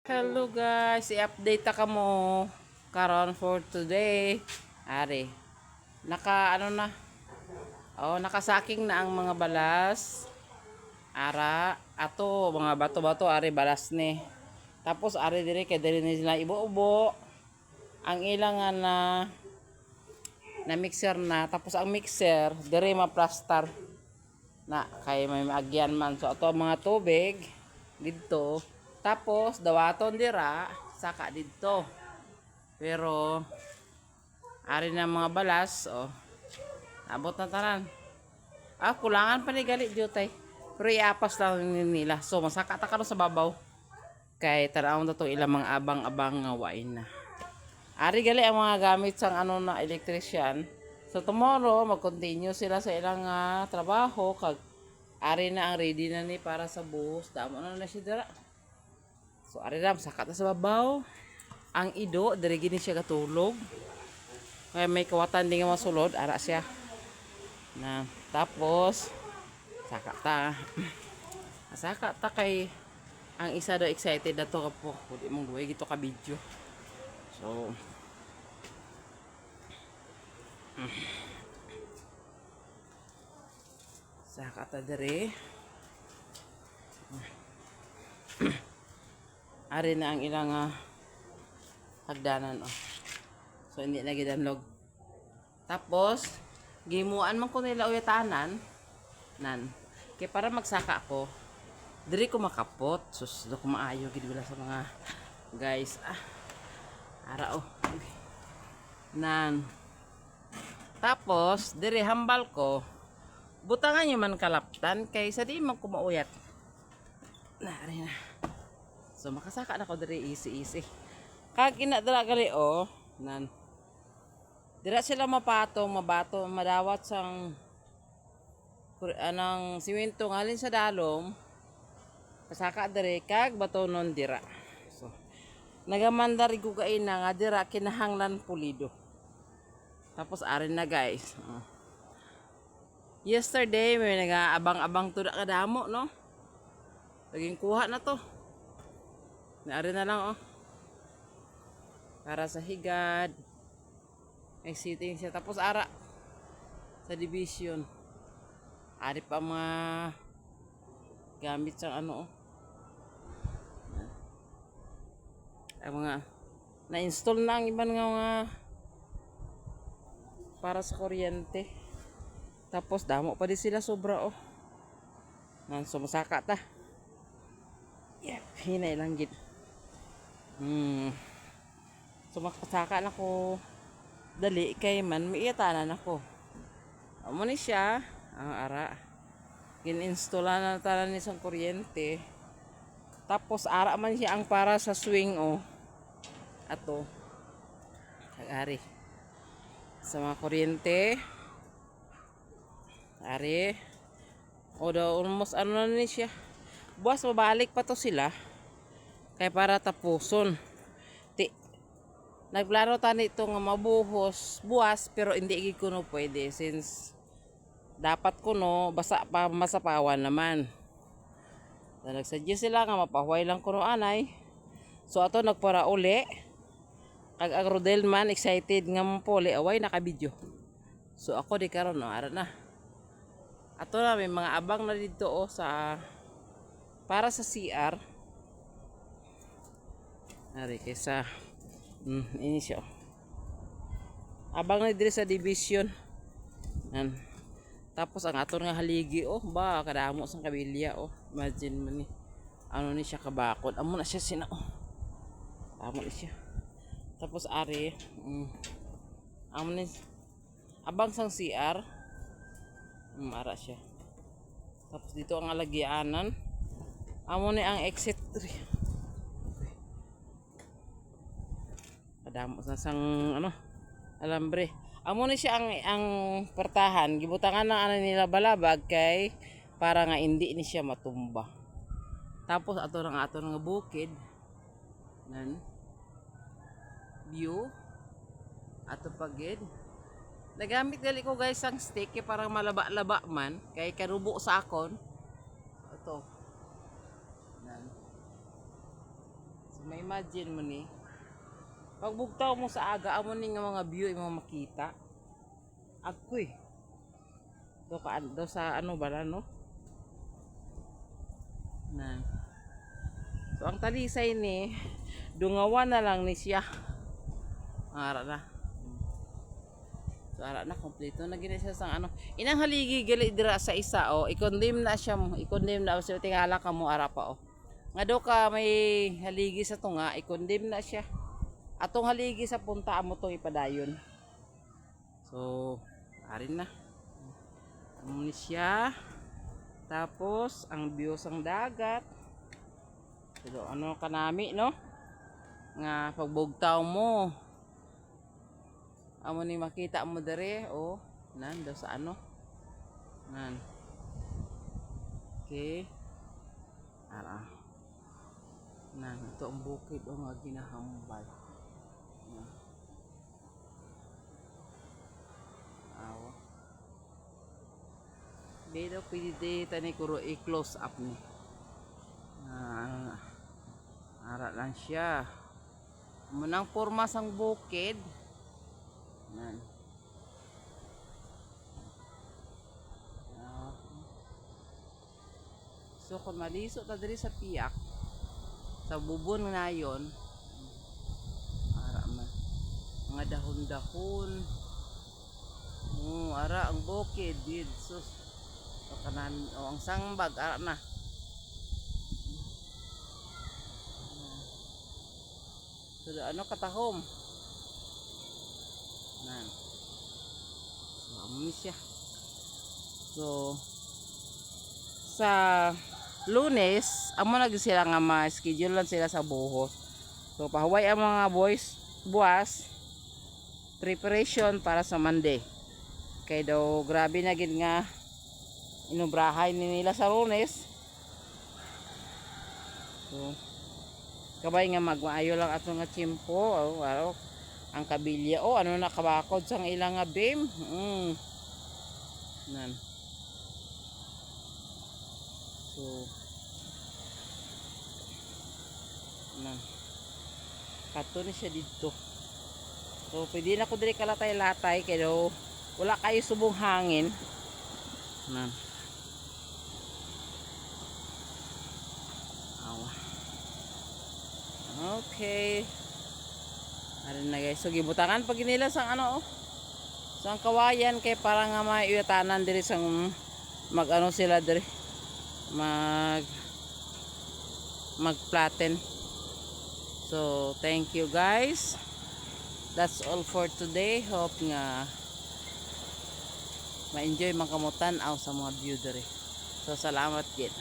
Hello guys, i-update ta kamo karon for today. Ari, nakasaking na ang mga balas. Ara, ato mga bato-bato ari balas ni. Tapos ari dire kay diri ni sila ibo-ubo. Ang ilangan na mixer na, tapos ang mixer dire ma-plaster na kay may maagyan man. So ato mga tubig dito. Tapos dawaton dira saka dito. Pero ari na mga balas oh. Abot na tanan. Kulangan pa ni gali jutay. Pero iapas lang nila. So masaka ta karon sa babaw. Kay tarawon to ilang mga abang-abang nga wain na. Ari gali ang mga gamit sang na electrician. So tomorrow mag-continue sila sa ilang trabaho kag ari na ang ready na ni para sa bus. Damo na siya dira. So ari ram sakat na sa babaw. Ang ido diri gini siya katulog. Kaya may kawatan din nga masulod ara siya. Na tapos sakat ta. Sakat ta kay ang isa daw excited na to po. Di mong duwe gito ka video. So sakat ta diri. Ari na ang ilang hagdanan oh. So hindi na gidanlog. Tapos gimuan man ko nila uyatanan nan. Kay para magsaka ako, diri ko makapot. Sus, do ko maayo gid wala sa mga guys. Ara oh. Nan. Tapos diri hambal ko. Butangan nyo man kalaptan kay sa di man ko mauyat. Ari na. So makasaka na ko diri easy. Kag inadala gali oh, nan. Dira sila mabato, madawat sang anang simento ngalin sa dalom. Pasaka diri kag batonon dira. So nagamanda ri ko kaina nga dira kinahanglan pulido. Tapos arin na guys. Yesterday may nagaabang-abang to na kadamo no. Naging kuha na to. Naari na lang oh. Para sa higad. May sitting siya. Tapos ara. Sa division. Ari pa mga gamit sa oh. Ang mga na-install na ang ibang mga para sa kuryente. Tapos damo pa di sila sobra oh. So masaka ta. Yeah, hinay lang gid. So makasaka na ko dali kay man miitanan ako. Amo ni siya ang ara. Gin-installan na tanan ni sang kuryente. Tapos ara man siya ang para sa swing oh. Ato. Kag-ari. Sa mga kuryente. Ari. O daw almost na ni siya. Buwas mabalik pa to sila. Kay para tapuson. Nagplano tani ito nga mabuhos buwas pero hindi gid kuno pwede since dapat kuno basa pa masapawan naman. Nagsuggest sila nga mapahuway lang kuno anay. So ato nagpara uli. Kag ang Rodel man excited nga mapuli away naka-video. So ako di karon no ara na. Ato na may mga abang na dito oh sa para sa CR. Ari kaysa ini siya. Abang na diri sa division. Nan. Tapos ang aton nga haligi oh ba kadamo sang kabilya oh. Imagine mo ni. Ano ni siya kabakod. Amo na siya sina oh. Amo ni siya. Tapos ari amo ni abang sang CR. Ara siya. Tapos dito ang alagyanan. Amo ni ang exit. Kadamo sa sang alambre. Amo ni siya ang pertahan gibutangan ng nila balabag kay para nga hindi ni siya matumba. Tapos ato nga bukid nan view ato pagid. Nagamit gali ko guys ang stick kay parang malaba-laba man kay karubo sa akon. Ito. Nan. So So, may imagine mo ni. Pag bugtaw mo sa aga, amo ni nga mga view imo makita. Agkoy. Do sa ano ba no? Na. So ang talisay ni dungawa na lang ni siya. Ara na. So ara na kompleto na gini siya sang ano. Inang haligi gali dira sa isa i-condemn na siya mo. I-condemn na sa tingala ka mo ara pa Nga do ka may haligi sa tunga, i-condemn na siya. Atong haligi sa punta amo tong ipadayon. So, arin na. Amo ni siya. Tapos ang view sang dagat. So, ano kanami no? Nga pagbugtaw mo. Amo ni makita mo dere nan daw sa ano. Nan. Okay. Ara. Nan ito ang bukid nga ginahambal. Awa. Pero pwede tani kuro i-close up ni. Ara lang siya. Munang forma sang bukid. Nan. So kung maliso ta diri sa piyak sa bubon na yon ara man mga dahon-dahon ara ang bukid did sus so kanan ang sangbag ara na so ano katahom nan so amin siya so sa Lunes, amo na sila nga ma-schedule lang sila sa buhos. So pahuway ang mga buwas preparation para sa Monday. Kay daw grabe na gid nga inubrahay ni nila sa Lunes. So kabay nga magmaayo lang ato nga tiyempo ang kabilya ano na kabakod sang ilang nga beam. Nan. So nan kato ni siya dito. So pwede na ko diri kalatay-latay kay daw wala kayo subong hangin. Nan. Awa. Okay. Arin na guys. So gibutangan pag nila sang ano sang kawayan kay para nga maiutanan diri sang mag-ano sila diri. Mag-flatten. So thank you guys. That's all for today. Hope nga ma-enjoy makamutan aw sa mga view diri. So salamat gid.